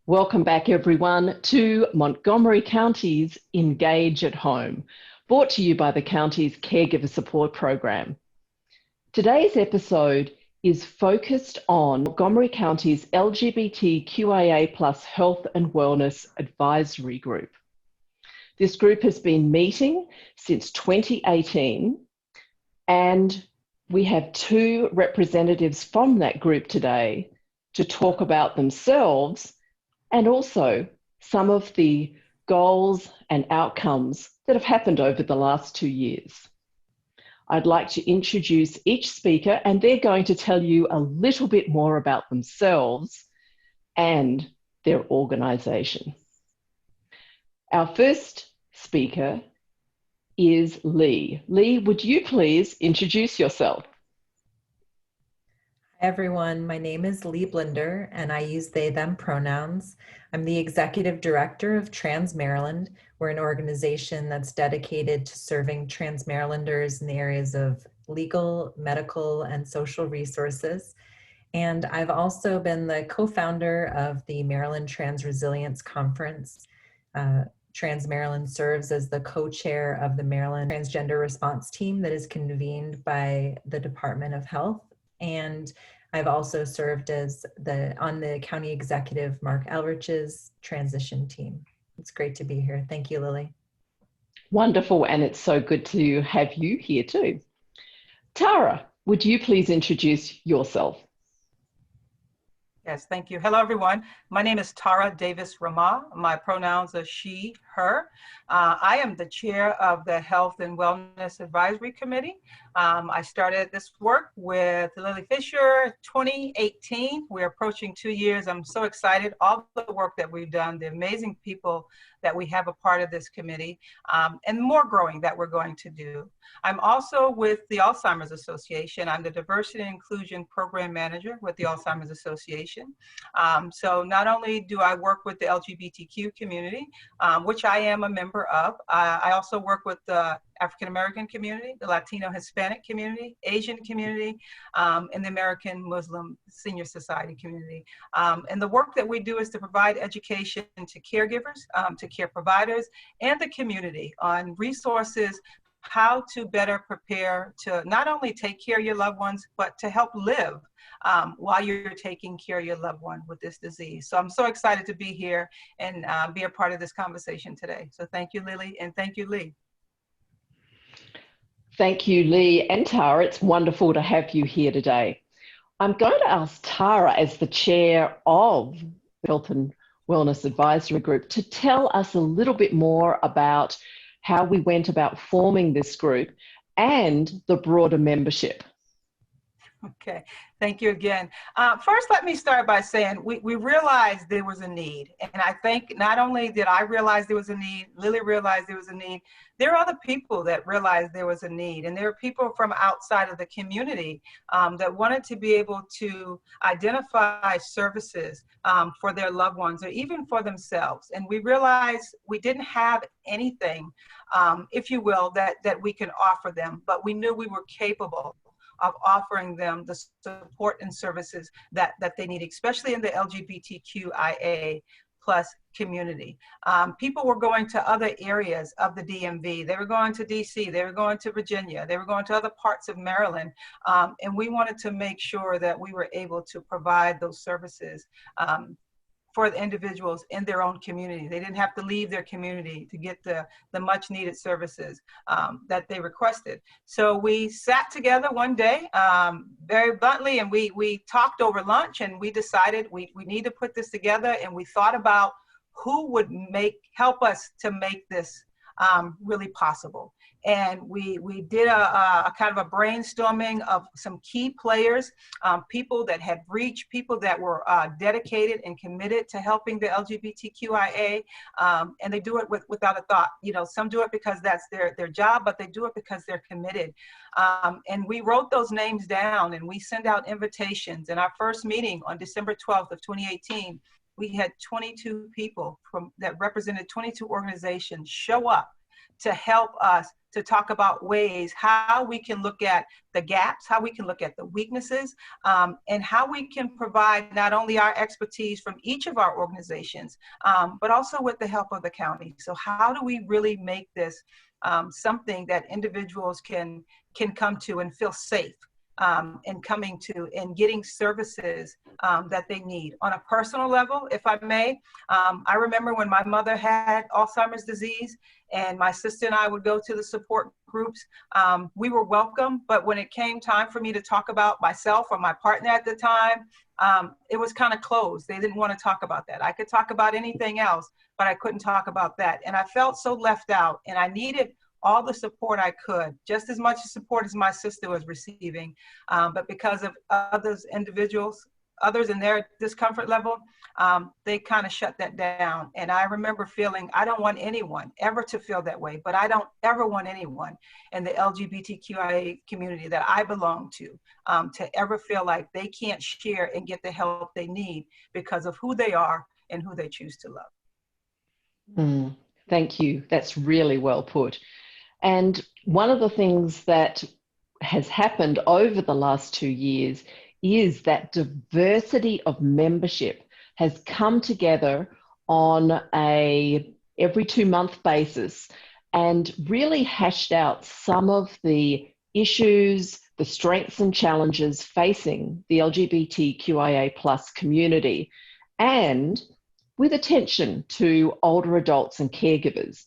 Welcome back, everyone, to Montgomery County's Engage at Home, brought to you by the county's Caregiver Support Program. Today's episode is focused on Montgomery County's LGBTQIA+ Health and Wellness Advisory Group. This group has been meeting since 2018, and we have two representatives from that group today to talk about themselves and also some of the goals and outcomes that have happened over the last 2 years. I'd like to introduce each speaker, and they're going to tell you a little bit more about themselves and their organisation. Our first speaker is Lee. Lee, would you please introduce yourself? Hi everyone, my name is Lee Blinder and I use they, them pronouns. I'm the Executive Director of TransMaryland. We're an organization that's dedicated to serving Trans Marylanders in the areas of legal, medical, and social resources. And I've also been the co-founder of the Maryland Trans Resilience Conference. Trans Maryland serves as the co-chair of the Maryland Transgender Response Team that is convened by the Department of Health. And I've also served as on the County Executive Mark Elrich's transition team. It's great to be here. Thank you, Lily. Wonderful, and it's so good to have you here too. Tara, would you please introduce yourself? Yes, thank you. Hello, everyone. My name is Tara Davis-Rama. My pronouns are she, her. I am the chair of the Health and Wellness Advisory Committee. I started this work with Lily Fisher 2018. We're approaching 2 years. I'm so excited. All the work that we've done, the amazing people that we have a part of this committee, and more growing that we're going to do. I'm also with the Alzheimer's Association. I'm the Diversity and Inclusion Program Manager with the Alzheimer's Association. So not only do I work with the LGBTQ community, which I am a member of, I also work with the African American community, the Latino Hispanic community, Asian community, and the American Muslim Senior Society community. And the work that we do is to provide education to caregivers, to care providers, and the community on resources, how to better prepare to not only take care of your loved ones, but to help live while you're taking care of your loved one with this disease. So I'm so excited to be here and be a part of this conversation today. So thank you, Lily, and thank you, Lee. Thank you, Lee and Tara. It's wonderful to have you here today. I'm going to ask Tara, as the chair of the Health and Wellness Advisory Group, to tell us a little bit more about how we went about forming this group and the broader membership. Okay, thank you again. First, let me start by saying we realized there was a need. And I think not only did I realize there was a need, Lily realized there was a need, there are other people that realized there was a need. And there are people from outside of the community that wanted to be able to identify services for their loved ones or even for themselves. And we realized we didn't have anything, if you will, that we can offer them, but we knew we were capable of offering them the support and services that they need, especially in the LGBTQIA+ community. People were going to other areas of the DMV. They were going to DC, they were going to Virginia, they were going to other parts of Maryland. And we wanted to make sure that we were able to provide those services for the individuals in their own community. They didn't have to leave their community to get the much needed services that they requested. So we sat together one day, very bluntly, and we talked over lunch, and we decided we need to put this together, and we thought about who would help us to make this really possible. And we did a kind of a brainstorming of some key players, people that had reached, people that were dedicated and committed to helping the LGBTQIA, and they do it without a thought. You know, some do it because that's their job, but they do it because they're committed. And we wrote those names down, and we sent out invitations. In our first meeting on December 12th of 2018, we had 22 people that represented 22 organizations show up to help us to talk about ways how we can look at the gaps, how we can look at the weaknesses, and how we can provide not only our expertise from each of our organizations, but also with the help of the county. So how do we really make this something that individuals can come to and feel safe and coming to and getting services that they need. On a personal level, if I may, I remember when my mother had Alzheimer's disease and my sister and I would go to the support groups. We were welcome, but when it came time for me to talk about myself or my partner at the time, it was kind of closed. They didn't want to talk about that. I could talk about anything else, but I couldn't talk about that. And I felt so left out, and I needed all the support I could, just as much support as my sister was receiving. But because of others in their discomfort level, they kind of shut that down. And I remember feeling, I don't want anyone ever to feel that way, but I don't ever want anyone in the LGBTQIA community that I belong to ever feel like they can't share and get the help they need because of who they are and who they choose to love. Thank you. That's really well put. And one of the things that has happened over the last 2 years is that diversity of membership has come together on a every 2-month basis and really hashed out some of the issues, the strengths and challenges facing the LGBTQIA plus community, and with attention to older adults and caregivers.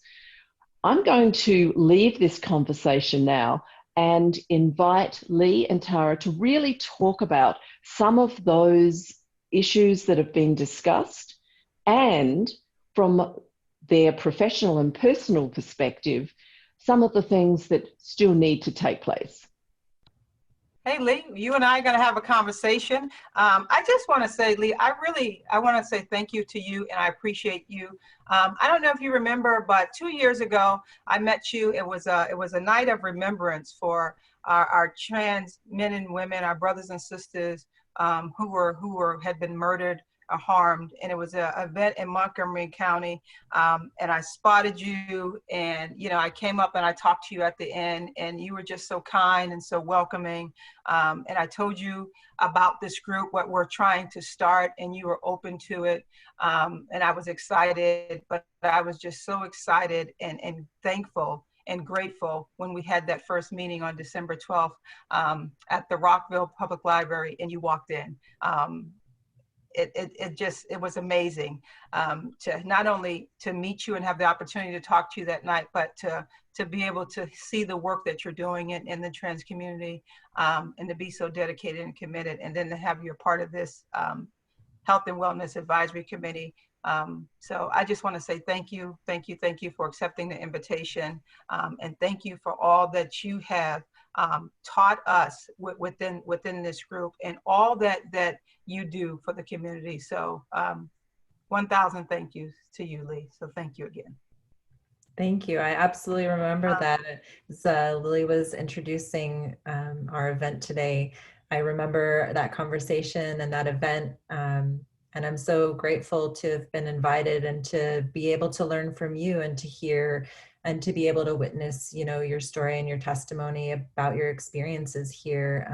I'm going to leave this conversation now and invite Lee and Tara to really talk about some of those issues that have been discussed, and from their professional and personal perspective, some of the things that still need to take place. Hey, Lee, you and I are going to have a conversation. I just want to say, Lee, I want to say thank you to you, and I appreciate you. I don't know if you remember, but 2 years ago, I met you. It was a night of remembrance for our trans men and women, our brothers and sisters who had been murdered or harmed. And it was an event in Montgomery County. And I spotted you, and, you know, I came up and I talked to you at the end, and you were just so kind and so welcoming. And I told you about this group, what we're trying to start, and you were open to it. And I was excited, but I was just so excited and thankful and grateful when we had that first meeting on December 12th at the Rockville Public Library, and you walked in. It was amazing to not only to meet you and have the opportunity to talk to you that night, but to be able to see the work that you're doing in the trans community, and to be so dedicated and committed, and then to have you a part of this Health and Wellness Advisory Committee. So I just want to say thank you for accepting the invitation, and thank you for all that you have taught us within this group, and all that you do for the community. So 1,000 thank yous to you, Lee. So thank you again. Thank you. I absolutely remember that as Lily was introducing our event today. I remember that conversation and that event, and I'm so grateful to have been invited and to be able to learn from you and to hear and to be able to witness, you know, your story and your testimony about your experiences here,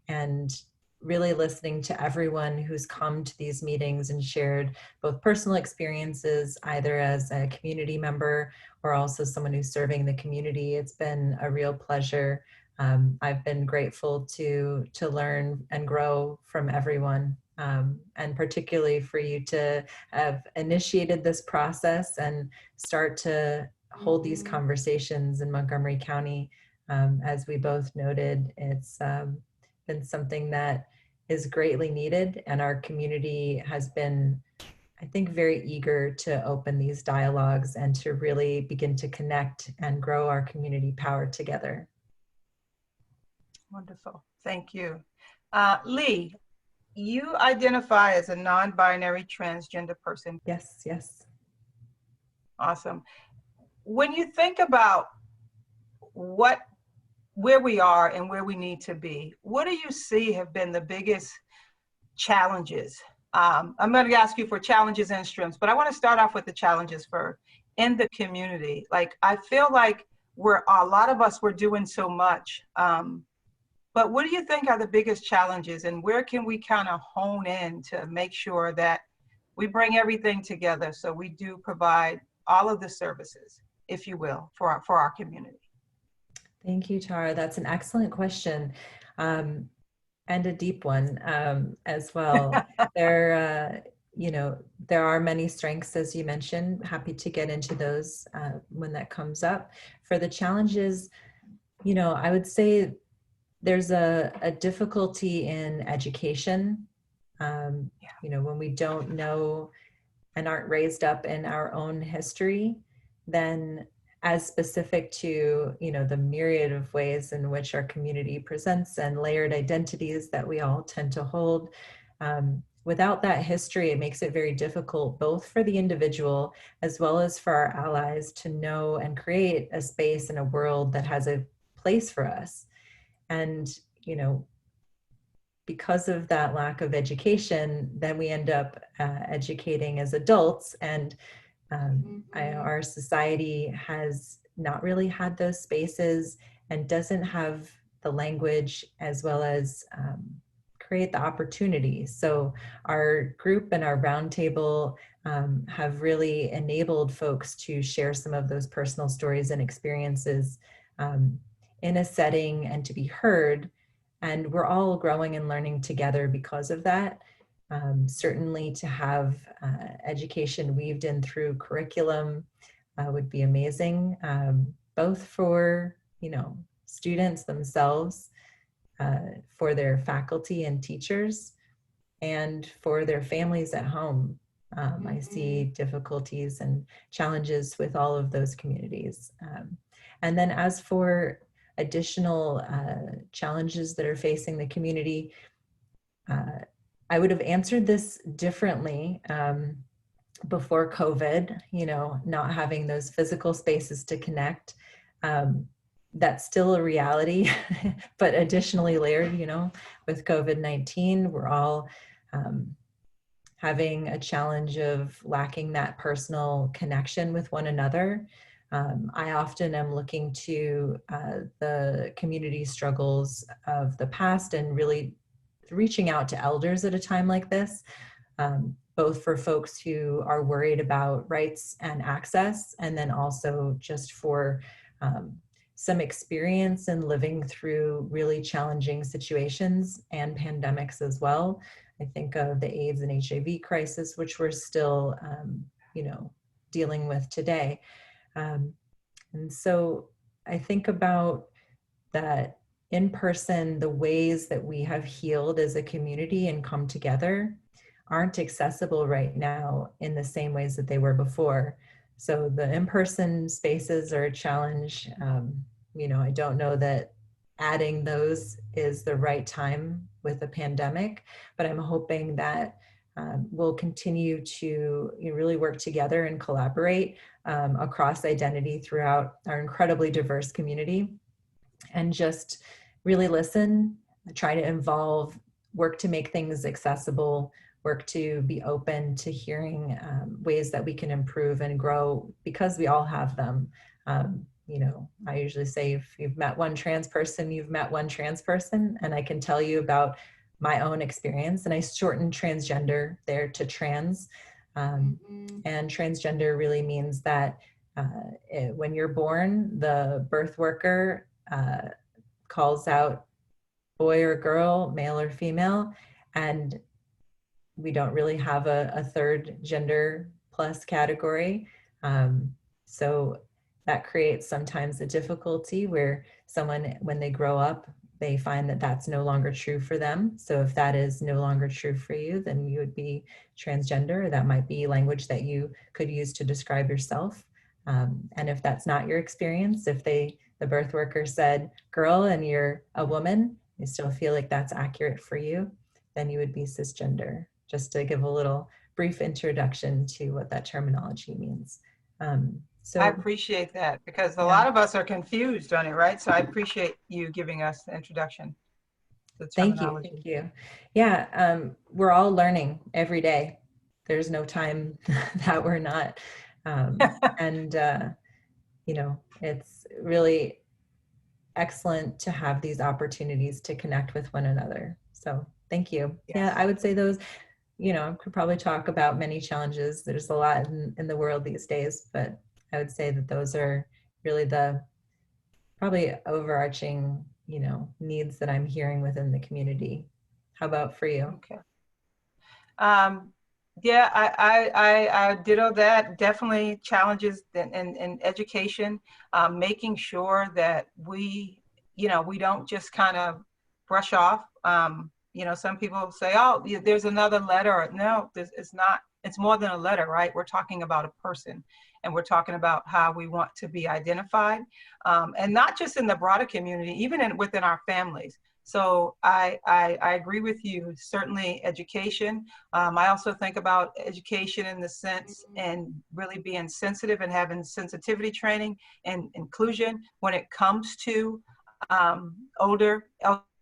and really listening to everyone who's come to these meetings and shared both personal experiences, either as a community member or also someone who's serving the community. It's been a real pleasure. I've been grateful to learn and grow from everyone, and particularly for you to have initiated this process and start to hold these conversations in Montgomery County. As we both noted, it's been something that is greatly needed, and our community has been, I think, very eager to open these dialogues and to really begin to connect and grow our community power together. Wonderful. Thank you. Lee, you identify as a non-binary transgender person. Yes, yes. Awesome. When you think about where we are and where we need to be, what do you see have been the biggest challenges? I'm going to ask you for challenges and strengths, but I want to start off with the challenges first. in the community. Like, I feel like a lot of us were doing so much. But what do you think are the biggest challenges, and where can we kind of hone in to make sure that we bring everything together so we do provide all of the services, if you will, for our community? Thank you, Tara. That's an excellent question, and a deep one as well. There are many strengths, as you mentioned. Happy to get into those when that comes up. For the challenges, I would say there's a difficulty in education. When we don't know and aren't raised up in our own history, then as specific to, the myriad of ways in which our community presents and layered identities that we all tend to hold. Without that history, it makes it very difficult, both for the individual as well as for our allies, to know and create a space in a world that has a place for us. And, because of that lack of education, then we end up educating as adults. And our society has not really had those spaces and doesn't have the language as well as create the opportunity. So our group and our roundtable have really enabled folks to share some of those personal stories and experiences in a setting and to be heard. And we're all growing and learning together because of that. Certainly to have education weaved in through curriculum would be amazing, both for, students themselves, for their faculty and teachers, and for their families at home. I see difficulties and challenges with all of those communities. And then as for additional challenges that are facing the community, I would have answered this differently before COVID, not having those physical spaces to connect. That's still a reality, but additionally layered, with COVID-19, we're all having a challenge of lacking that personal connection with one another. I often am looking to the community struggles of the past and really reaching out to elders at a time like this, both for folks who are worried about rights and access, and then also just for some experience in living through really challenging situations and pandemics as well. I think of the AIDS and HIV crisis, which we're still, dealing with today. And so I think about that in person, the ways that we have healed as a community and come together aren't accessible right now in the same ways that they were before. So the in-person spaces are a challenge. I don't know that adding those is the right time with a pandemic, but I'm hoping that we'll continue to really work together and collaborate across identity throughout our incredibly diverse community, and just really listen, try to involve, work to make things accessible, work to be open to hearing ways that we can improve and grow, because we all have them. I usually say, if you've met one trans person, you've met one trans person, and I can tell you about my own experience, and I shortened transgender there to trans. And transgender really means that when you're born, the birth worker calls out boy or girl, male or female, and we don't really have a third gender plus category. So that creates sometimes a difficulty where someone, when they grow up, they find that that's no longer true for them. So if that is no longer true for you, then you would be transgender. That might be language that you could use to describe yourself. And if that's not your experience, if the birth worker said girl and you're a woman, you still feel like that's accurate for you, then you would be cisgender. Just to give a little brief introduction to what that terminology means. So I appreciate that, because a lot of us are confused on it, right? So I appreciate you giving us the introduction to the terminology. Thank you. Yeah, we're all learning every day. There's no time that we're not And, you know, it's really excellent to have these opportunities to connect with one another. So thank you. Yes. Yeah, I would say those, you know, could probably talk about many challenges. There's a lot in the world these days, but I would say that those are really the probably overarching, you know, needs that I'm hearing within the community. How about for you? Okay. Yeah, I ditto that. Definitely challenges in education, making sure that we, you know, we don't just kind of brush off. You know, some people say, oh, there's another letter. No, it's not. It's more than a letter, right? We're talking about a person, and we're talking about how we want to be identified, and not just in the broader community, even within our families. So I agree with you. Certainly education. I also think about education in the sense and really being sensitive and having sensitivity training and inclusion when it comes to older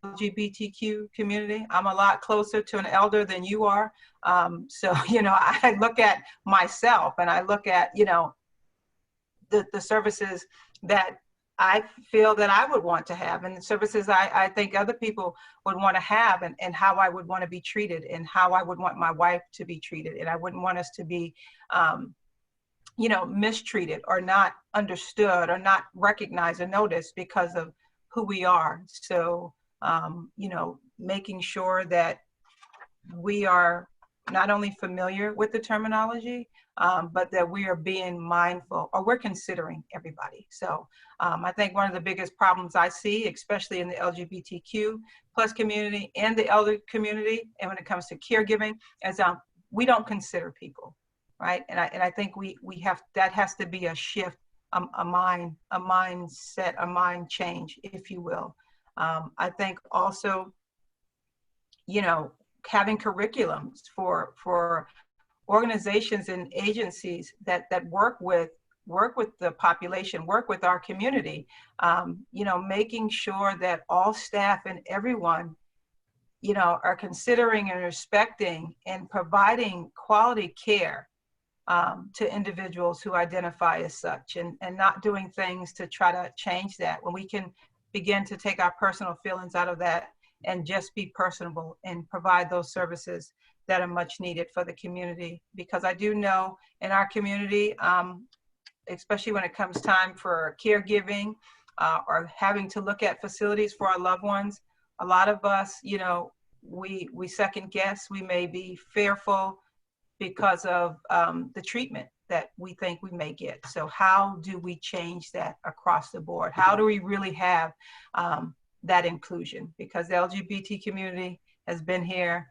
LGBTQ community. I'm a lot closer to an elder than you are. So, you know, I look at myself and I look at, you know, the services that I feel that I would want to have, and the services I think other people would want to have, and how I would want to be treated, and how I would want my wife to be treated. And I wouldn't want us to be, you know, mistreated or not understood or not recognized or noticed because of who we are. So, you know, making sure that we are not only familiar with the terminology, but that we are being mindful, or we're considering everybody. So I think one of the biggest problems I see, especially in the LGBTQ plus community and the elder community, and when it comes to caregiving, is we don't consider people, right? And I think we have, that has to be a shift, a mindset, a mind change, if you will. I think also, you know, having curriculums for organizations and agencies that work with the population, work with our community, you know, making sure that all staff and everyone, you know, are considering and respecting and providing quality care to individuals who identify as such, and not doing things to try to change that, when we can begin to take our personal feelings out of that and just be personable and provide those services that are much needed for the community. Because I do know in our community, especially when it comes time for caregiving or having to look at facilities for our loved ones, a lot of us, you know, we second guess, we may be fearful because of the treatment that we think we may get. So how do we change that across the board? How do we really have that inclusion? Because the LGBT community has been here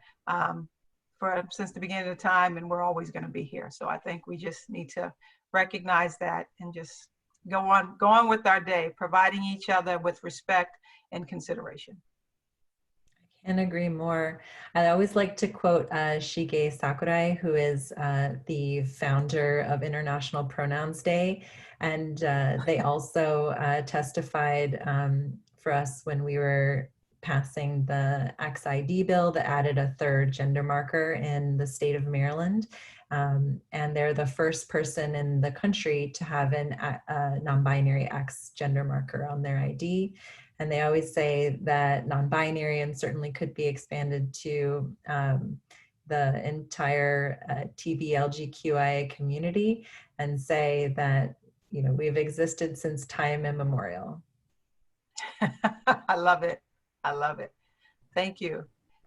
since the beginning of time, and we're always going to be here. So I think we just need to recognize that and just go on with our day, providing each other with respect and consideration. I can't agree more. I always like to quote Shige Sakurai, who is the founder of International Pronouns Day. And they also testified for us when we were passing the XID bill that added a third gender marker in the state of Maryland. And they're the first person in the country to have a non-binary X gender marker on their ID. And they always say that non-binary, and certainly could be expanded to the entire TBLGQIA community, and say that, you know, we've existed since time immemorial. I love it. I love it. Thank you.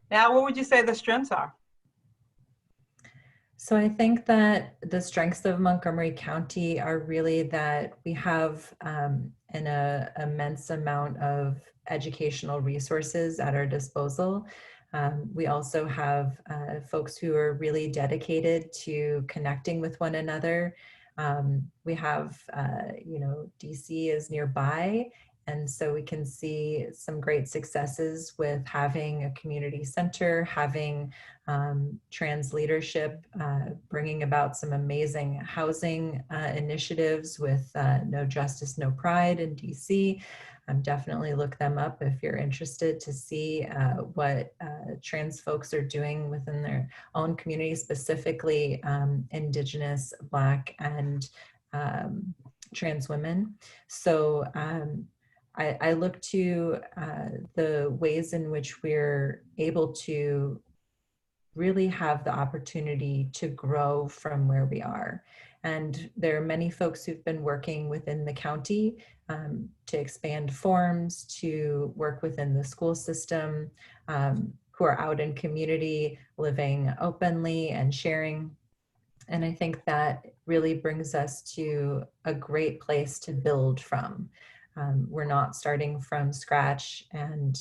Now, what would you say the strengths are? So I think that the strengths of Montgomery County are really that we have an immense amount of educational resources at our disposal. We also have folks who are really dedicated to connecting with one another. We have, you know, DC is nearby, And so we can see some great successes with having a community center, having trans leadership, bringing about some amazing housing initiatives with No Justice, No Pride in DC. Definitely look them up if you're interested to see what trans folks are doing within their own community, specifically Indigenous, Black, and trans women. So I look to the ways in which we're able to really have the opportunity to grow from where we are. And there are many folks who've been working within the county to expand forms, to work within the school system, who are out in community, living openly and sharing. And I think that really brings us to a great place to build from. We're not starting from scratch, and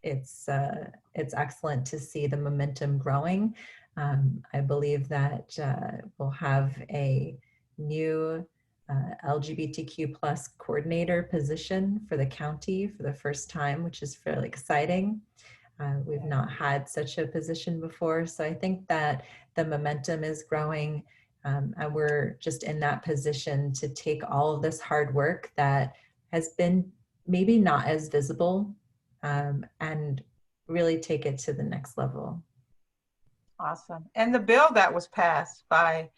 it's excellent to see the momentum growing. I believe that we'll have a new LGBTQ plus coordinator position for the county for the first time, which is fairly exciting. We've not had such a position before. So I think that the momentum is growing, and we're just in that position to take all of this hard work that has been maybe not as visible and really take it to the next level. Awesome. And the bill that was passed by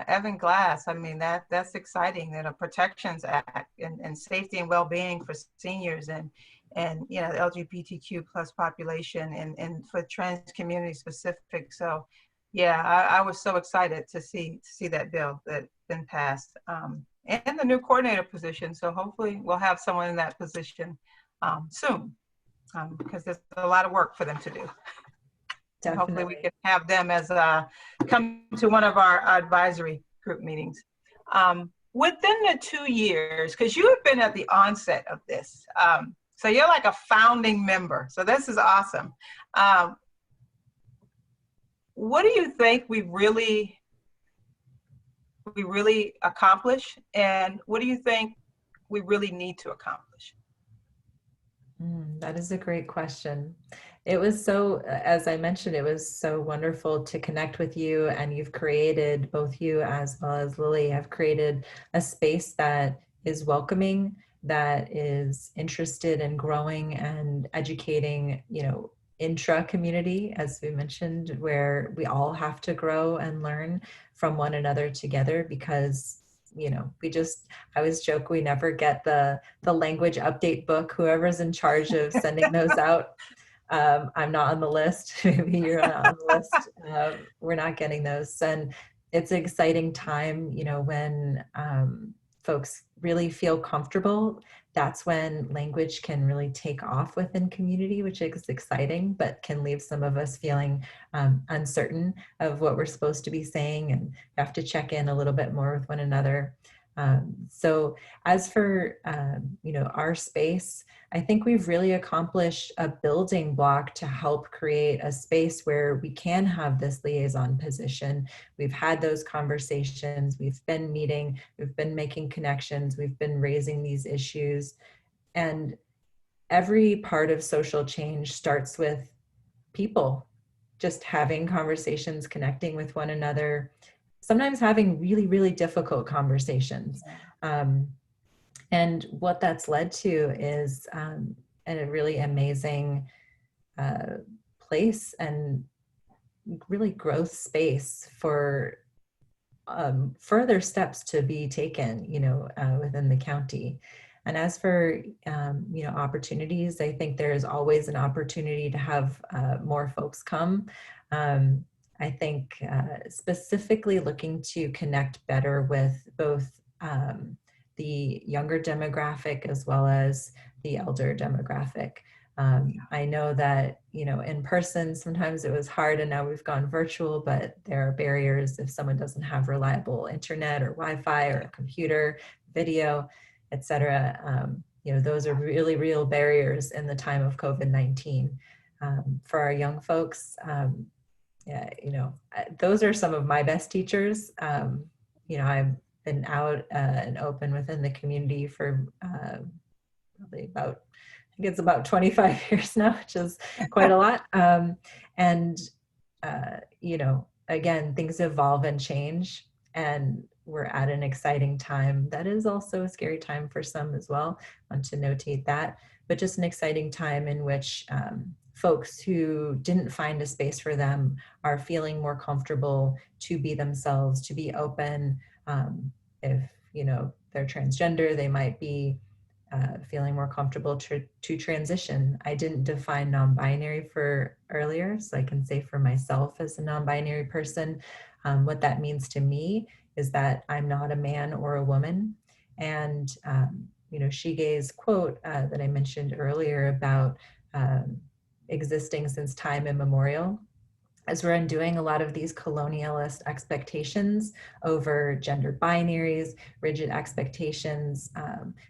Evan Glass, I mean, that's exciting, that a Protections Act and safety and well-being for seniors and you know, the LGBTQ plus population and for trans community specific. So yeah, I was so excited to see that bill that's been passed and the new coordinator position. So hopefully we'll have someone in that position soon because there's a lot of work for them to do. Definitely. Hopefully we can have them as come to one of our advisory group meetings. Within the 2 years, because you have been at the onset of this, so you're like a founding member. So this is awesome. What do you think we really accomplish, and what do you think we really need to accomplish? That is a great question. It was so, as I mentioned, it was so wonderful to connect with you, and you've created, both you as well as Lily have created a space that is welcoming, that is interested in growing and educating, you know, intra-community, as we mentioned, where we all have to grow and learn from one another together, because you know, I always joke, we never get the language update book. Whoever's in charge of sending those out, I'm not on the list. Maybe you're on the list. We're not getting those. And it's an exciting time, you know, when folks really feel comfortable. That's when language can really take off within community, which is exciting, but can leave some of us feeling uncertain of what we're supposed to be saying, and have to check in a little bit more with one another. So as for, you know, our space, I think we've really accomplished a building block to help create a space where we can have this liaison position. We've had those conversations, we've been meeting, we've been making connections, we've been raising these issues. And every part of social change starts with people just having conversations, connecting with one another, sometimes having really, really difficult conversations. And what that's led to is a really amazing place and really growth space for further steps to be taken, you know, within the county. And as for, you know, opportunities, I think there is always an opportunity to have more folks come. I think specifically looking to connect better with both the younger demographic as well as the elder demographic. I know that, you know, in person, sometimes it was hard, and now we've gone virtual, but there are barriers if someone doesn't have reliable internet or Wi-Fi or a computer, video, etc. You know, those are really real barriers in the time of COVID-19. For our young folks, yeah, you know, those are some of my best teachers. You know, I've been out and open within the community for probably about, I think it's about 25 years now, which is quite a lot. You know, again, things evolve and change, and we're at an exciting time. That is also a scary time for some as well. I want to notate that, but just an exciting time in which folks who didn't find a space for them are feeling more comfortable to be themselves, to be open. If, you know, they're transgender, they might be feeling more comfortable to transition. I didn't define non-binary for earlier, so I can say for myself as a non-binary person, what that means to me is that I'm not a man or a woman. And, you know, Shige's quote that I mentioned earlier about existing since time immemorial, as we're undoing a lot of these colonialist expectations over gender binaries, rigid expectations,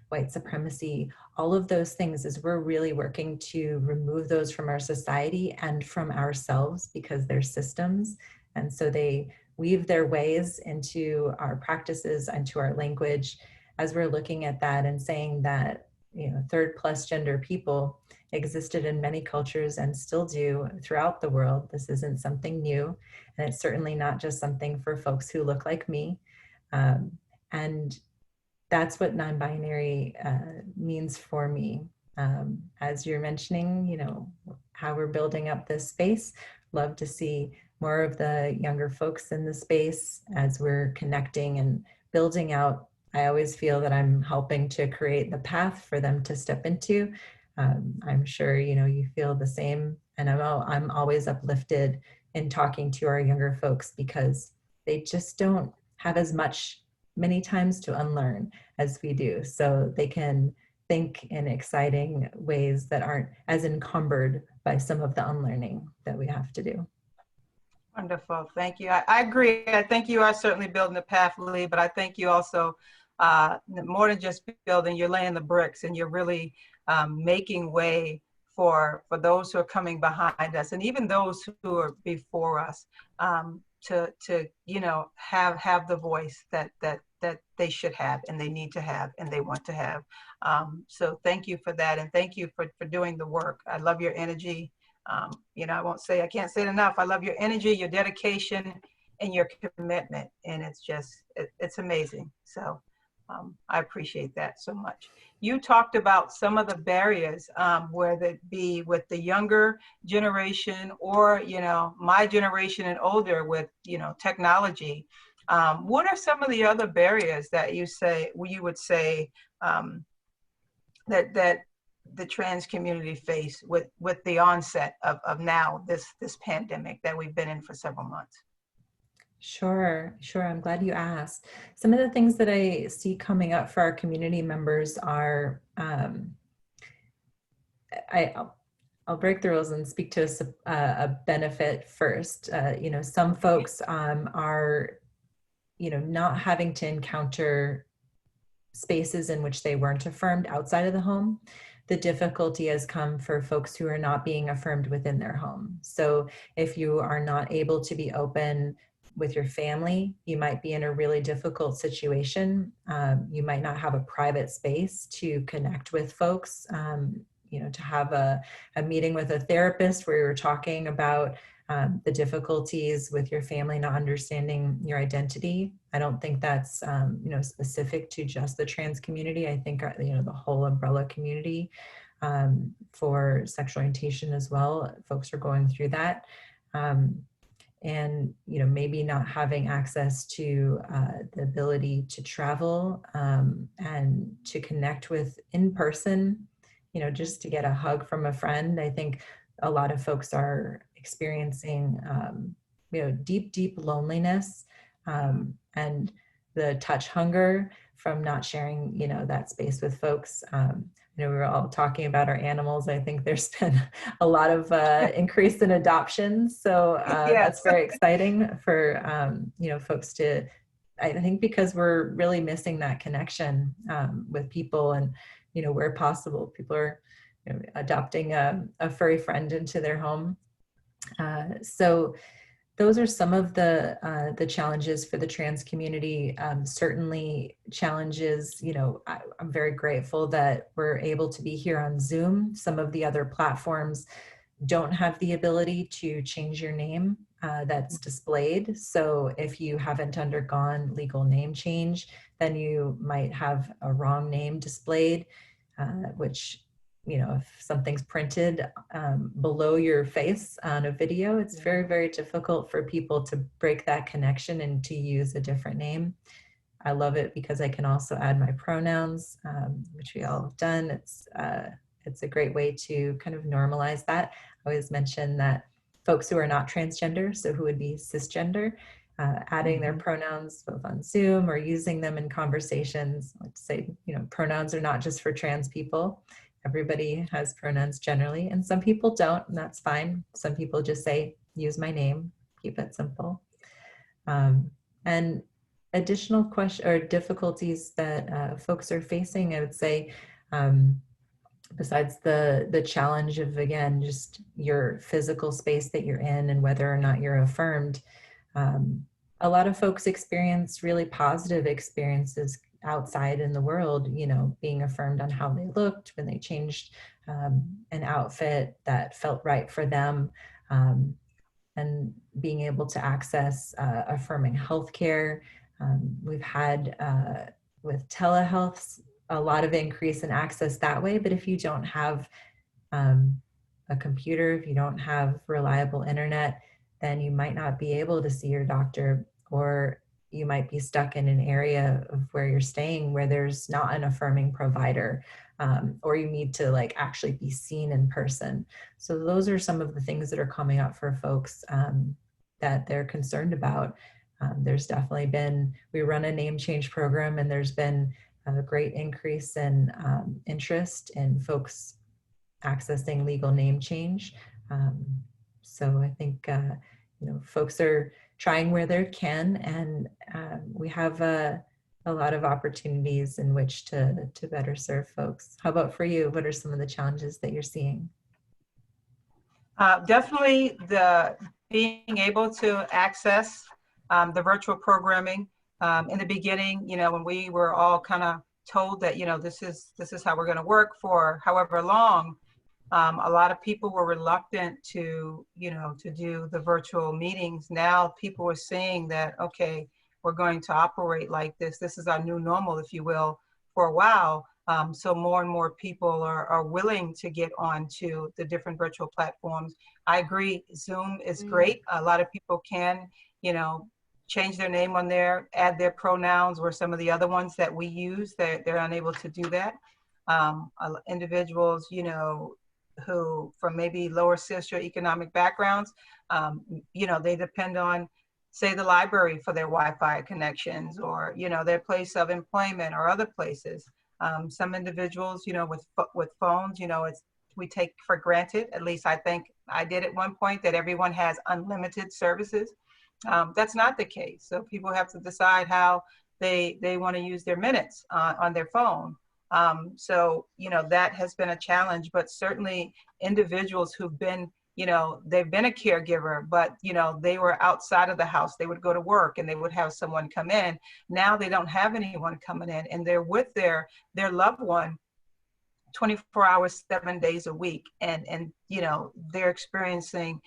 white supremacy, all of those things, as we're really working to remove those from our society and from ourselves, because they're systems. And so they weave their ways into our practices and to our language. As we're looking at that and saying that, you know, third plus gender people existed in many cultures and still do throughout the world. This isn't something new, and it's certainly not just something for folks who look like me. And that's what non-binary means for me. As you're mentioning, you know, how we're building up this space, love to see more of the younger folks in the space as we're connecting and building out. I always feel that I'm helping to create the path for them to step into. I'm sure, you know, you feel the same, and I'm always uplifted in talking to our younger folks, because they just don't have as much many times to unlearn as we do. So they can think in exciting ways that aren't as encumbered by some of the unlearning that we have to do. Wonderful, thank you. I agree. I think you are certainly building the path, Lee, but I think you also, more than just building, you're laying the bricks, and you're really making way for those who are coming behind us, and even those who are before us, to you know, have the voice that they should have, and they need to have, and they want to have. So thank you for that, and thank you for doing the work. I love your energy. You know, I can't say it enough. I love your energy, your dedication, and your commitment, and it's just, it's amazing. So I appreciate that so much. You talked about some of the barriers, whether it be with the younger generation or, you know, my generation and older with, you know, technology. What are some of the other barriers that you would say that the trans community face with the onset of now this pandemic that we've been in for several months? Sure. I'm glad you asked. Some of the things that I see coming up for our community members are, I'll break the rules and speak to a benefit first. You know, some folks are, you know, not having to encounter spaces in which they weren't affirmed outside of the home. The difficulty has come for folks who are not being affirmed within their home. So if you are not able to be open with your family, you might be in a really difficult situation. You might not have a private space to connect with folks, you know, to have a meeting with a therapist where you're talking about the difficulties with your family not understanding your identity. I don't think that's, you know, specific to just the trans community. I think, you know, the whole umbrella community for sexual orientation as well, folks are going through that. And, you know, maybe not having access to the ability to travel and to connect with in person, you know, just to get a hug from a friend. I think a lot of folks are experiencing, you know, deep loneliness and the touch hunger from not sharing, you know, that space with folks. You know, we were all talking about our animals. I think there's been a lot of increase in adoptions. So Yes. That's very exciting for, you know, folks to, I think, because we're really missing that connection with people, and, you know, where possible, people are, you know, adopting a furry friend into their home. So those are some of the challenges for the trans community. Certainly challenges, you know, I'm very grateful that we're able to be here on Zoom. Some of the other platforms don't have the ability to change your name that's displayed. So if you haven't undergone legal name change, then you might have a wrong name displayed, which, you know, if something's printed below your face on a video, it's very, very difficult for people to break that connection and to use a different name. I love it because I can also add my pronouns, which we all have done. It's a great way to kind of normalize that. I always mention that folks who are not transgender, so who would be cisgender, adding their pronouns both on Zoom or using them in conversations. Let's say, you know, pronouns are not just for trans people. Everybody has pronouns generally, and some people don't, and that's fine. Some people just say, use my name, keep it simple. And additional question or difficulties that folks are facing, I would say, besides the challenge of, again, just your physical space that you're in and whether or not you're affirmed, a lot of folks experience really positive experiences outside in the world, you know, being affirmed on how they looked when they changed an outfit that felt right for them, and being able to access affirming healthcare. We've had with telehealth a lot of increase in access that way, but if you don't have a computer, if you don't have reliable internet, then you might not be able to see your doctor, or you might be stuck in an area of where you're staying where there's not an affirming provider, or you need to like actually be seen in person. So those are some of the things that are coming up for folks that they're concerned about. There's definitely been, we run a name change program, and there's been a great increase in interest in folks accessing legal name change. So I think, you know, folks are trying where they can, and we have a lot of opportunities in which to better serve folks. How about for you? What are some of the challenges that you're seeing? Definitely the being able to access the virtual programming. In the beginning, you know, when we were all kind of told that, you know, this is how we're going to work for however long, a lot of people were reluctant to, you know, to do the virtual meetings. Now people are seeing that, okay, we're going to operate like this. This is our new normal, if you will, for a while. So more and more people are willing to get onto the different virtual platforms. I agree, Zoom is great. A lot of people can, you know, change their name on there, add their pronouns, or some of the other ones that we use, they're unable to do that. Individuals, you know, who from maybe lower socioeconomic backgrounds, you know, they depend on, say, the library for their Wi-Fi connections, or, you know, their place of employment or other places. Some individuals, you know, with phones, you know, we take for granted, at least I think I did at one point, that everyone has unlimited services. That's not the case. So people have to decide how they want to use their minutes on their phone. So, you know, that has been a challenge, but certainly individuals who've been, you know, they've been a caregiver, but, you know, they were outside of the house. They would go to work and they would have someone come in. Now they don't have anyone coming in, and they're with their loved one 24 hours, 7 days a week. And you know, they're experiencing,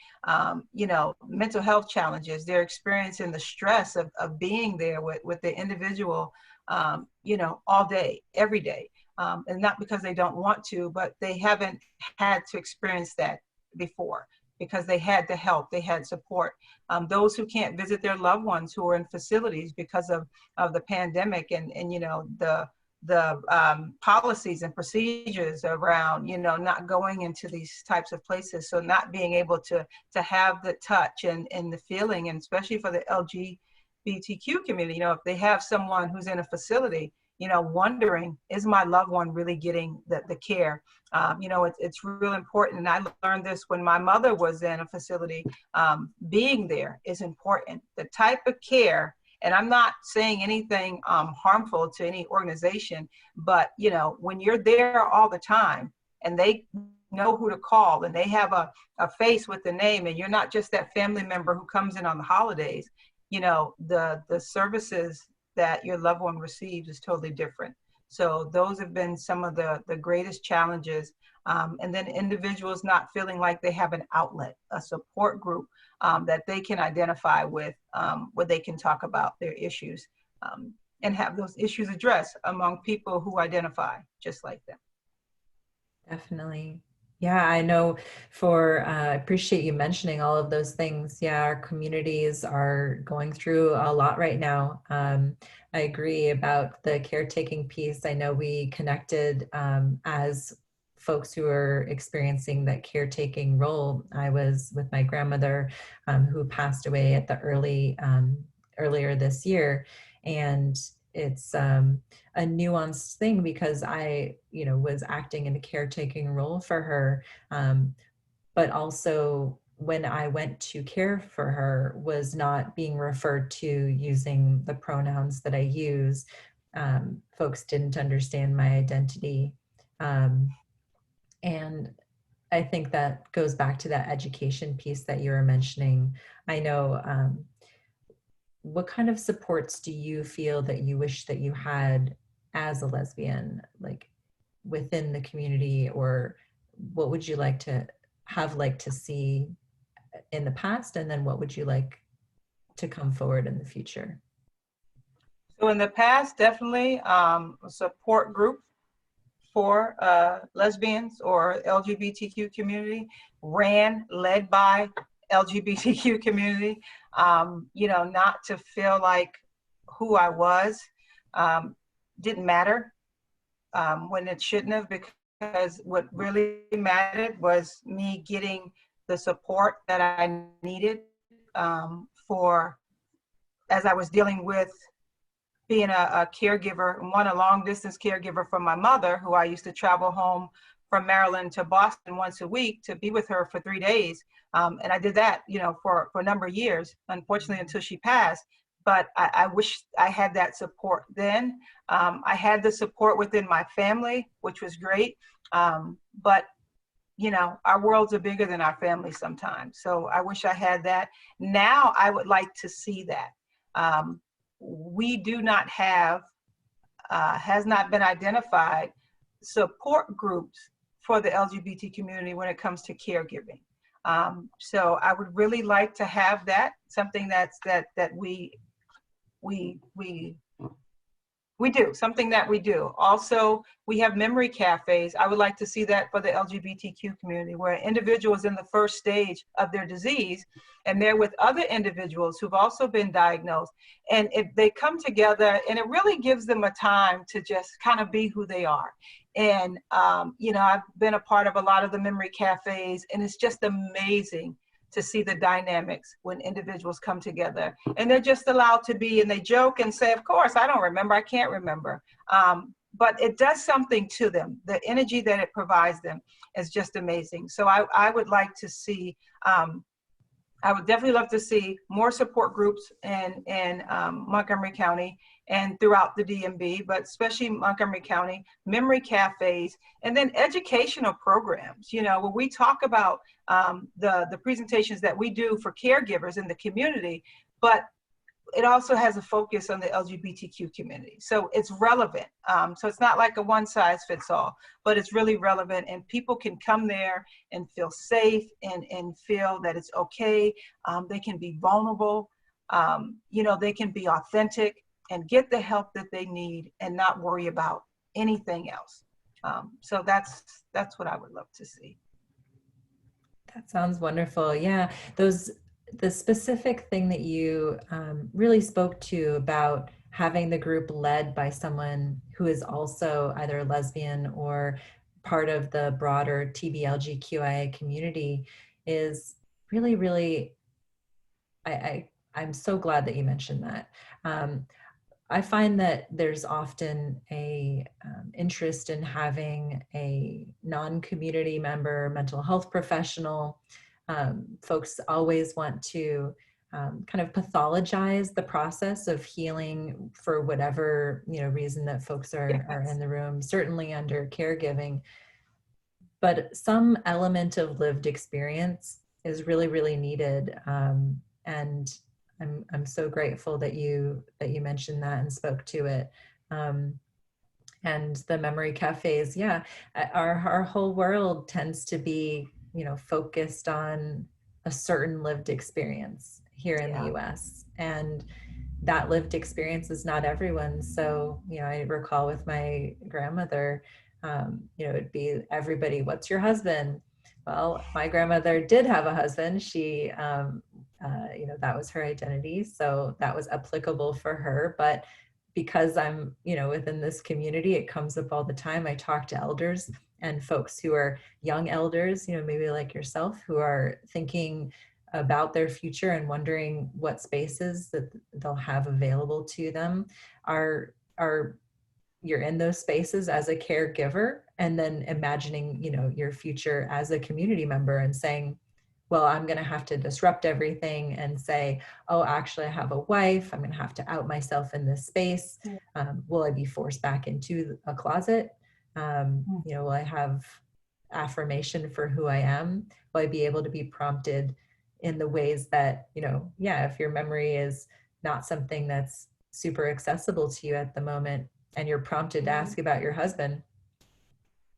you know, mental health challenges. They're experiencing the stress of being there with the individual, you know, all day, every day. And not because they don't want to, but they haven't had to experience that before, because they had the help, they had support. Those who can't visit their loved ones who are in facilities because of the pandemic and you know, the policies and procedures around, you know, not going into these types of places. So not being able to have the touch and the feeling, and especially for the LGBTQ community, you know, if they have someone who's in a facility, you know, wondering, is my loved one really getting the care? You know, it's really important. And I learned this when my mother was in a facility. Being there is important. The type of care, and I'm not saying anything harmful to any organization, but, you know, when you're there all the time and they know who to call, and they have a face with the name, and you're not just that family member who comes in on the holidays. You know, the services that your loved one receives is totally different. So those have been some of the greatest challenges. And then individuals not feeling like they have an outlet, a support group that they can identify with, where they can talk about their issues and have those issues addressed among people who identify just like them. Definitely. Yeah, I know I appreciate you mentioning all of those things. Yeah, our communities are going through a lot right now. I agree about the caretaking piece. I know we connected as folks who are experiencing that caretaking role. I was with my grandmother who passed away at the earlier this year. And it's a nuanced thing because I, was acting in a caretaking role for her. But also when I went to care for her was not being referred to using the pronouns that I use. Folks didn't understand my identity. And I think that goes back to that education piece that you were mentioning. I know, what kind of supports do you feel that you wish that you had as a lesbian, like within the community, or what would you like to see in the past, and then what would you like to come forward in the future? So in the past, definitely a support group for lesbians or LGBTQ community, led by LGBTQ community, not to feel like who I was didn't matter when it shouldn't have, because what really mattered was me getting the support that I needed as I was dealing with being a caregiver, a long distance caregiver for my mother, who I used to travel home from Maryland to Boston once a week to be with her for 3 days. And I did that, for a number of years, unfortunately, until she passed. But I wish I had that support then. I had the support within my family, which was great. But, our worlds are bigger than our family sometimes. So I wish I had that. Now I would like to see that. We do not have, has not been identified, support groups for the LGBT community when it comes to caregiving. So I would really like to have that, something that we do, something that we do. Also, we have memory cafes. I would like to see that for the LGBTQ community, where an individual is in the first stage of their disease and they're with other individuals who've also been diagnosed. And if they come together, and it really gives them a time to just kind of be who they are. And, I've been a part of a lot of the memory cafes, and it's just amazing to see the dynamics when individuals come together and they're just allowed to be, and they joke and say, of course, I don't remember, I can't remember. But it does something to them. The energy that it provides them is just amazing. So I would like to see, I would definitely love to see more support groups in Montgomery County and throughout the DMV, but especially Montgomery County, memory cafes, and then educational programs, where we talk about the presentations that we do for caregivers in the community, but it also has a focus on the LGBTQ community. So it's relevant. So it's not like a one size fits all, but it's really relevant, and people can come there and feel safe and feel that it's okay. They can be vulnerable, they can be authentic and get the help that they need and not worry about anything else. So that's what I would love to see. That sounds wonderful. Yeah, the specific thing that you really spoke to about having the group led by someone who is also either lesbian or part of the broader LGBTQIA community is really, really, I'm so glad that you mentioned that. I find that there's often a interest in having a non-community member, mental health professional. Folks always want to kind of pathologize the process of healing for whatever reason that folks are in the room, certainly under caregiving. but some element of lived experience is really, really needed. And I'm so grateful that you mentioned that and spoke to it. And the memory cafes, yeah, our whole world tends to be, focused on a certain lived experience here in the US. And that lived experience is not everyone's. So, I recall with my grandmother, it'd be everybody, what's your husband? Well, my grandmother did have a husband. She, that was her identity. So that was applicable for her. But because I'm, within this community, it comes up all the time. I talk to elders and folks who are young elders, maybe like yourself, who are thinking about their future and wondering what spaces that they'll have available to them. Are you're in those spaces as a caregiver, and then imagining, your future as a community member and saying, well, I'm going to have to disrupt everything and say, oh, actually I have a wife. I'm going to have to out myself in this space. Will I be forced back into a closet? Will I have affirmation for who I am? Will I be able to be prompted in the ways that, if your memory is not something that's super accessible to you at the moment, and you're prompted to ask about your husband,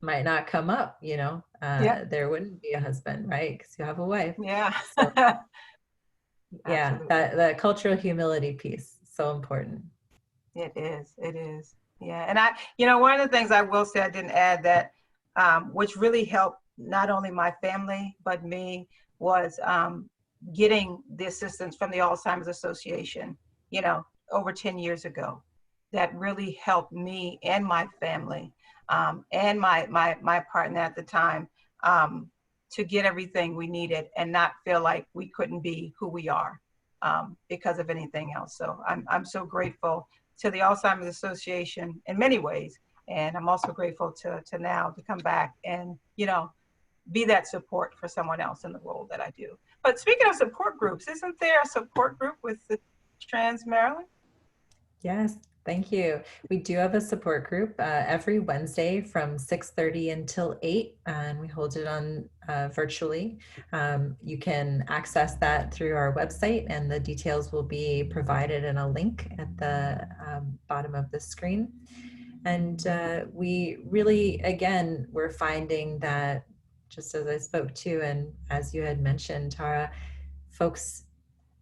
might not come up, there wouldn't be a husband, right? Because you have a wife. Yeah. So, yeah, that cultural humility piece, so important. It is. Yeah. And one of the things I will say, I didn't add that, which really helped not only my family, but me, was getting the assistance from the Alzheimer's Association, over 10 years ago. That really helped me and my family, and my partner at the time, to get everything we needed and not feel like we couldn't be who we are because of anything else. So I'm so grateful to the Alzheimer's Association in many ways. And I'm also grateful to now to come back and, be that support for someone else in the role that I do. But speaking of support groups, isn't there a support group with the Trans Maryland? Yes, thank you. We do have a support group every Wednesday from 6:30 until 8, and we hold it on virtually. You can access that through our website, and the details will be provided in a link at the bottom of the screen. And we really, again, we're finding that, just as I spoke to, and as you had mentioned, Tara, folks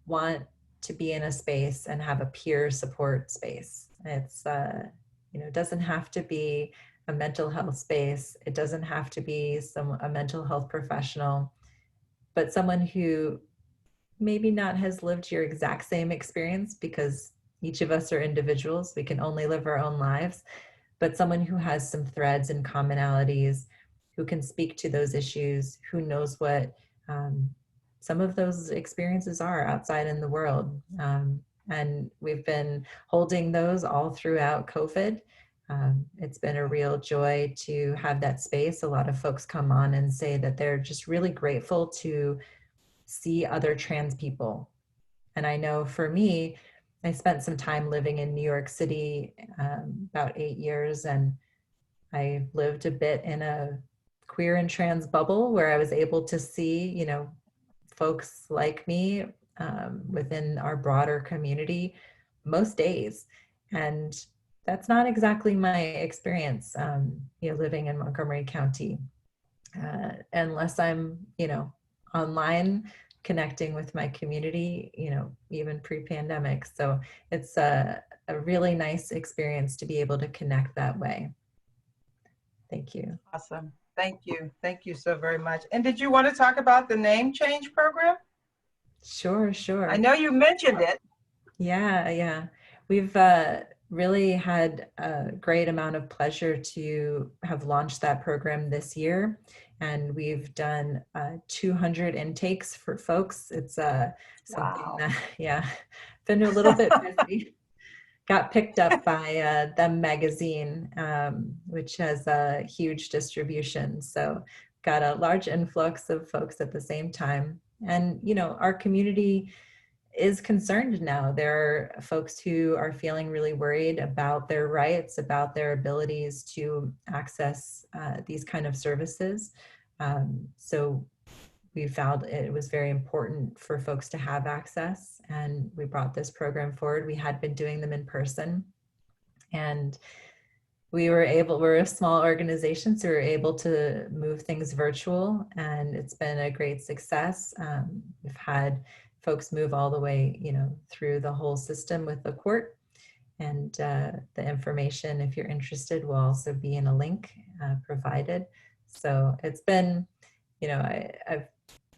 want to be in a space and have a peer support space. It's, it doesn't have to be a mental health space. It doesn't have to be a mental health professional, but someone who maybe not has lived your exact same experience, because each of us are individuals. We can only live our own lives, but someone who has some threads and commonalities, who can speak to those issues, who knows what some of those experiences are outside in the world. And we've been holding those all throughout COVID. It's been a real joy to have that space. A lot of folks come on and say that they're just really grateful to see other trans people. And I know for me, I spent some time living in New York City, about 8 years, and I lived a bit in a queer and trans bubble where I was able to see, folks like me within our broader community most days. And that's not exactly my experience, living in Montgomery County, unless I'm, online connecting with my community, even pre-pandemic. So it's a really nice experience to be able to connect that way. Thank you. Awesome. Thank you. Thank you so very much. And did you want to talk about the name change program? Sure. I know you mentioned it. Yeah. We've really had a great amount of pleasure to have launched that program this year. And we've done 200 intakes for folks. It's something that, been a little bit busy. Got picked up by Them Magazine, which has a huge distribution. So got a large influx of folks at the same time. And, our community is concerned now. There are folks who are feeling really worried about their rights, about their abilities to access these kind of services. So we found it was very important for folks to have access, and we brought this program forward. We had been doing them in person, and we're a small organization, so we were able to move things virtual, and it's been a great success. We've had folks move all the way, through the whole system with the court, and the information, if you're interested, will also be in a link provided. So it's been, I've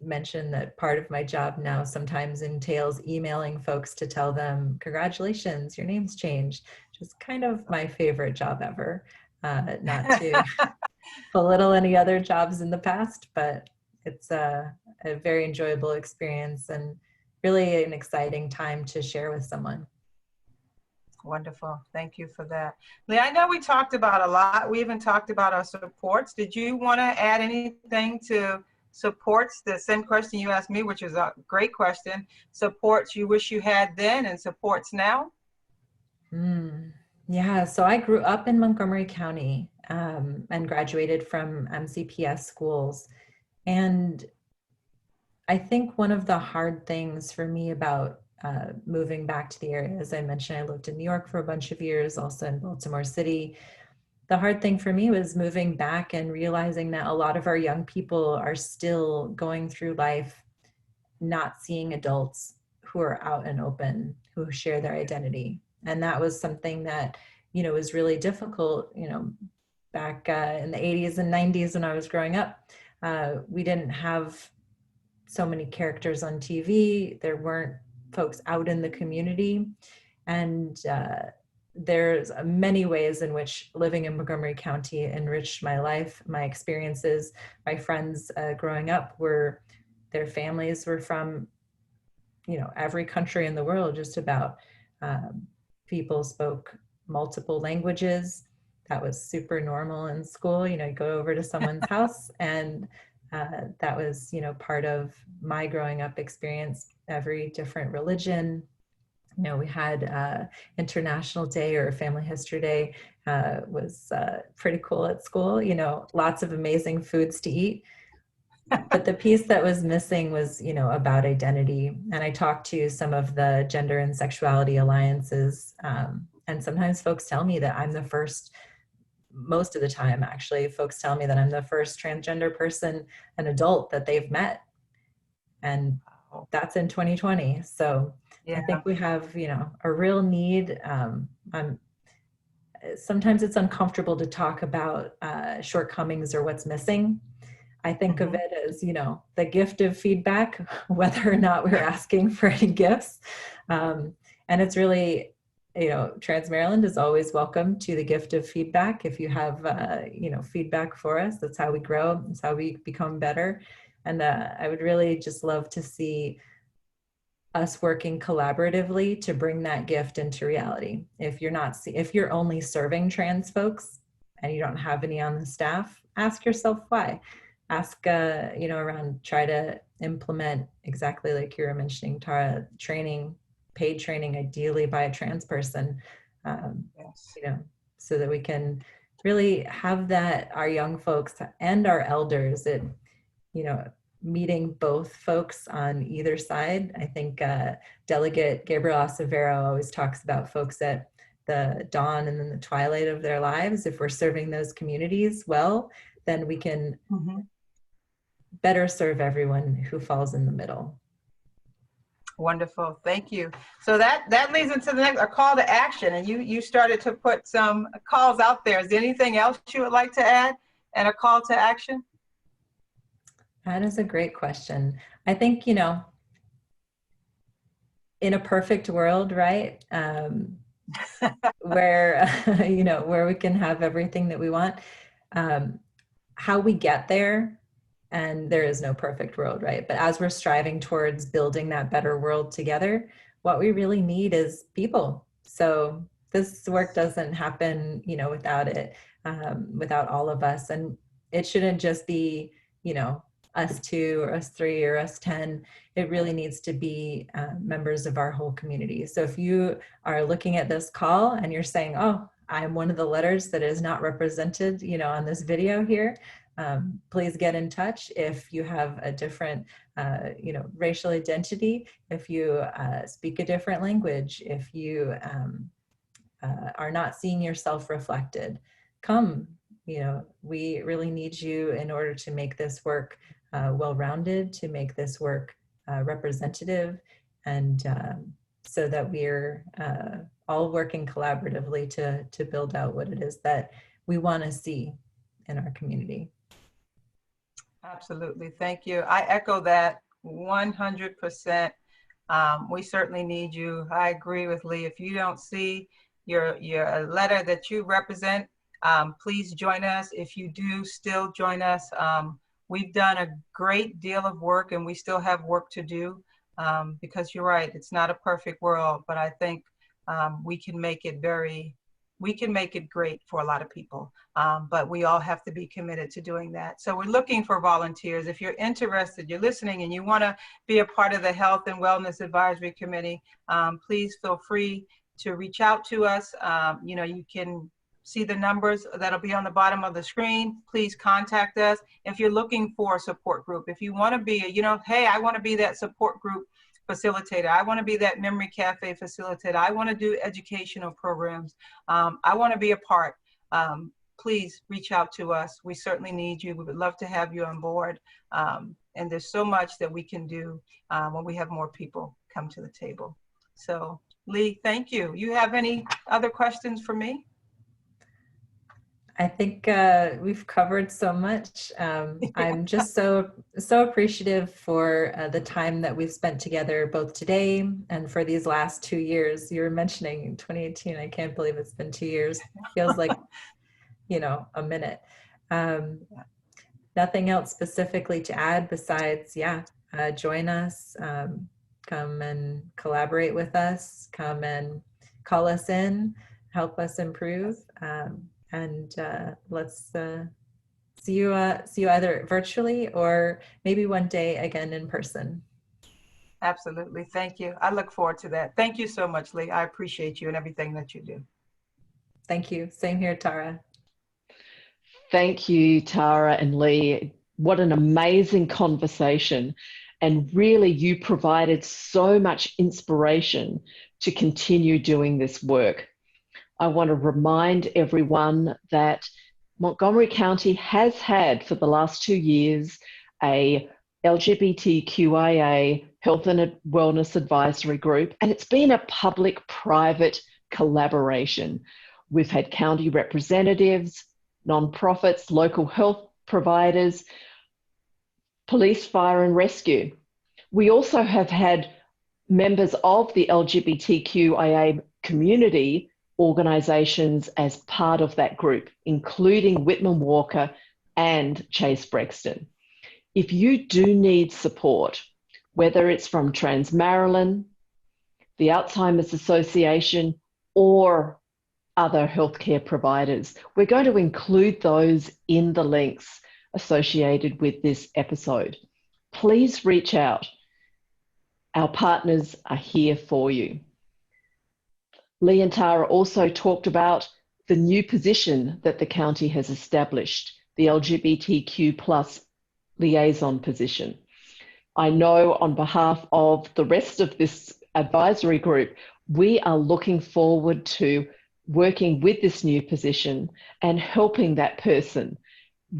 mentioned that part of my job now sometimes entails emailing folks to tell them, congratulations, your name's changed, which is kind of my favorite job ever. Not to belittle any other jobs in the past, but it's a very enjoyable experience and really an exciting time to share with someone. Wonderful. Thank you for that. Leah, I know we talked about a lot. We even talked about our supports. Did you want to add anything to supports? The same question you asked me, which is a great question. Supports you wish you had then and supports now? Yeah, so I grew up in Montgomery County and graduated from MCPS schools. And I think one of the hard things for me about moving back to the area, as I mentioned, I lived in New York for a bunch of years, also in Baltimore City. The hard thing for me was moving back and realizing that a lot of our young people are still going through life not seeing adults who are out and open, who share their identity. And that was something that, was really difficult, back in the 80s and 90s when I was growing up. We didn't have so many characters on TV. There weren't folks out in the community. And there's many ways in which living in Montgomery County enriched my life, my experiences. My friends growing up their families were from, every country in the world, just about. People spoke multiple languages. That was super normal in school. You go over to someone's house, and that was, part of my growing up experience. Every different religion. We had International Day or Family History Day was pretty cool at school. Lots of amazing foods to eat. But the piece that was missing was, about identity. And I talked to some of the gender and sexuality alliances. And sometimes folks tell me that I'm the first, most of the time, actually, folks tell me that I'm the first transgender person, an adult that they've met. And that's in 2020. So yeah. I think we have, a real need. Sometimes it's uncomfortable to talk about shortcomings or what's missing. I think of it as, the gift of feedback, whether or not we're asking for any gifts. And it's really, TransMaryland is always welcome to the gift of feedback. If you have, feedback for us, that's how we grow. That's how we become better. And I would really just love to see us working collaboratively to bring that gift into reality. If you're only serving trans folks and you don't have any on the staff, ask yourself why. Ask, around, try to implement exactly like you were mentioning, Tara, paid training, ideally by a trans person, yes. So that we can really have that, our young folks and our elders, meeting both folks on either side. I think Delegate Gabriel Acevero always talks about folks at the dawn and then the twilight of their lives. If we're serving those communities well, then we can better serve everyone who falls in the middle. Wonderful, thank you. So that leads into the next, a call to action, and you started to put some calls out there. Is there anything else you would like to add and a call to action? That is a great question. I think, in a perfect world, right, where, where we can have everything that we want, how we get there, and there is no perfect world, right? But as we're striving towards building that better world together, what we really need is people. So this work doesn't happen, without it, without all of us. And it shouldn't just be, us 2 or us 3 or us 10. It really needs to be members of our whole community. So if you are looking at this call and you're saying, oh, I'm one of the letters that is not represented, on this video here. Please get in touch if you have a different, racial identity, if you speak a different language, if you are not seeing yourself reflected. Come, we really need you in order to make this work well-rounded, to make this work representative, and so that we're all working collaboratively to build out what it is that we want to see in our community. Absolutely. Thank you. I echo that 100%. We certainly need you. I agree with Lee. If you don't see your letter that you represent, please join us. If you do, still join us. We've done a great deal of work and we still have work to do, because you're right, it's not a perfect world, but I think we can make it great for a lot of people. But we all have to be committed to doing that. So we're looking for volunteers. If you're interested, you're listening and you want to be a part of the Health and Wellness Advisory Committee, please feel free to reach out to us. You can see the numbers that'll be on the bottom of the screen. Please contact us. If you're looking for a support group, if you want to be, hey, I want to be that support group facilitator. I want to be that memory cafe facilitator. I want to do educational programs. I want to be a part. Please reach out to us. We certainly need you. We would love to have you on board. And there's so much that we can do when we have more people come to the table. So Lee, thank you. You have any other questions for me? I think we've covered so much. I'm just so appreciative for the time that we've spent together, both today and for these last 2 years. You were mentioning 2018. I can't believe it's been 2 years. Feels like, a minute. Nothing else specifically to add besides, join us, come and collaborate with us, come and call us in, help us improve. And let's see you either virtually or maybe one day again in person. Absolutely. Thank you. I look forward to that. Thank you so much, Lee. I appreciate you and everything that you do. Thank you. Same here, Tara. Thank you, Tara and Lee. What an amazing conversation. And really, you provided so much inspiration to continue doing this work. I want to remind everyone that Montgomery County has had for the last 2 years a LGBTQIA Health and Wellness Advisory Group, and it's been a public-private collaboration. We've had county representatives, nonprofits, local health providers, police, fire and rescue. We also have had members of the LGBTQIA community organisations as part of that group, including Whitman Walker and Chase Brexton. If you do need support, whether it's from TransMaryland, the Alzheimer's Association, or other healthcare providers, we're going to include those in the links associated with this episode. Please reach out. Our partners are here for you. Lee and Tara also talked about the new position that the county has established, the LGBTQ+ liaison position. I know on behalf of the rest of this advisory group, we are looking forward to working with this new position and helping that person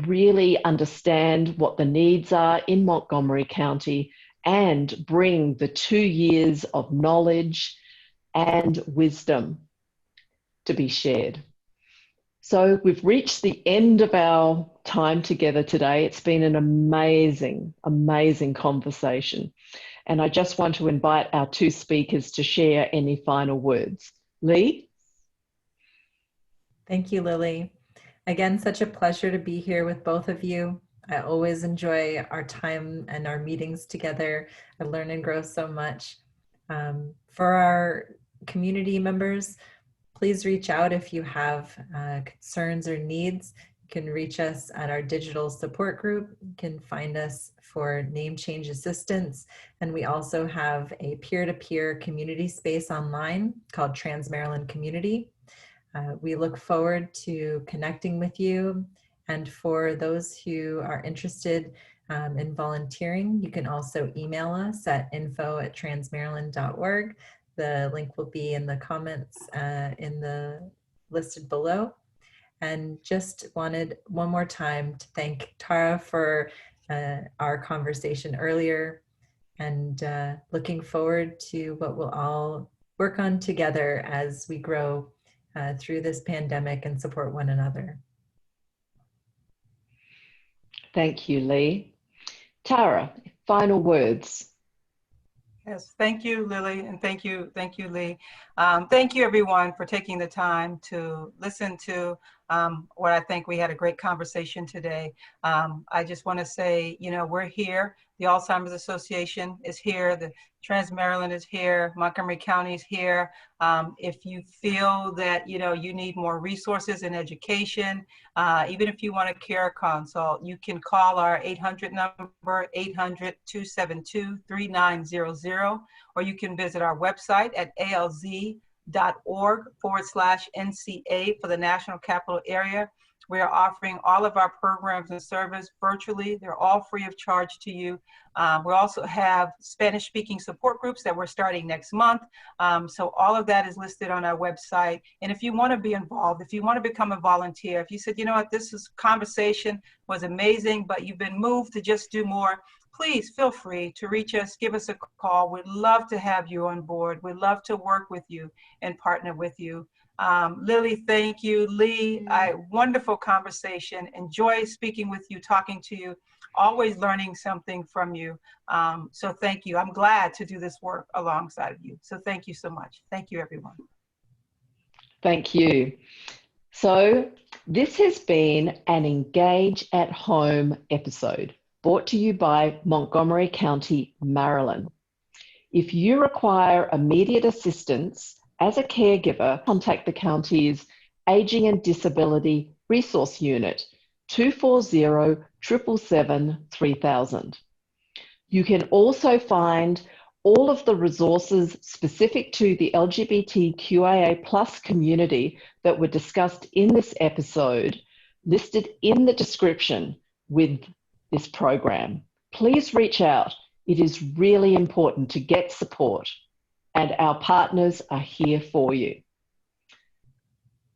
really understand what the needs are in Montgomery County and bring the 2 years of knowledge and wisdom to be shared. So we've reached the end of our time together today. It's been an amazing, amazing conversation. And I just want to invite our 2 speakers to share any final words. Lee? Thank you, Lily. Again, such a pleasure to be here with both of you. I always enjoy our time and our meetings together. I learn and grow so much. For our community members, please reach out if you have concerns or needs. You can reach us at our digital support group. You can find us for name change assistance. And we also have a peer-to-peer community space online called TransMaryland Community. We look forward to connecting with you. And for those who are interested in volunteering, you can also email us at info@transmaryland.org. The link will be in the comments in the listed below. And just wanted one more time to thank Tara for our conversation earlier, and looking forward to what we'll all work on together as we grow through this pandemic and support one another. Thank you, Lee. Tara, final words. Yes, thank you, Lily, and thank you, Lee. Thank you, everyone, for taking the time to listen to what I think we had a great conversation today. I just want to say, we're here. The Alzheimer's Association is here. The Trans Maryland is here. Montgomery County is here. If you feel that, you need more resources in education, even if you want a care consult, you can call our 800 number, 800-272-3900, or you can visit our website at alz.org/NCA for the National Capital Area. We are offering all of our programs and service virtually. They're all free of charge to you. We also have Spanish-speaking support groups that we're starting next month. So all of that is listed on our website. And if you want to be involved, if you want to become a volunteer, if you said, this conversation was amazing, but you've been moved to just do more, please feel free to reach us, give us a call. We'd love to have you on board. We'd love to work with you and partner with you. Lily, thank you. Lee, wonderful conversation. Enjoy speaking with you, talking to you, always learning something from you. So thank you. I'm glad to do this work alongside of you. So thank you so much. Thank you, everyone. Thank you. So this has been an Engage at Home episode brought to you by Montgomery County, Maryland. If you require immediate assistance as a caregiver, contact the county's Aging and Disability Resource Unit, 240-777-3000. You can also find all of the resources specific to the LGBTQIA+ community that were discussed in this episode listed in the description with this program. Please reach out. It is really important to get support, and our partners are here for you.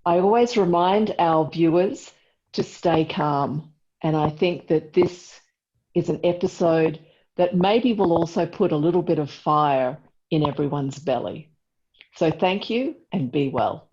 I always remind our viewers to stay calm, and I think that this is an episode that maybe will also put a little bit of fire in everyone's belly. So thank you and be well.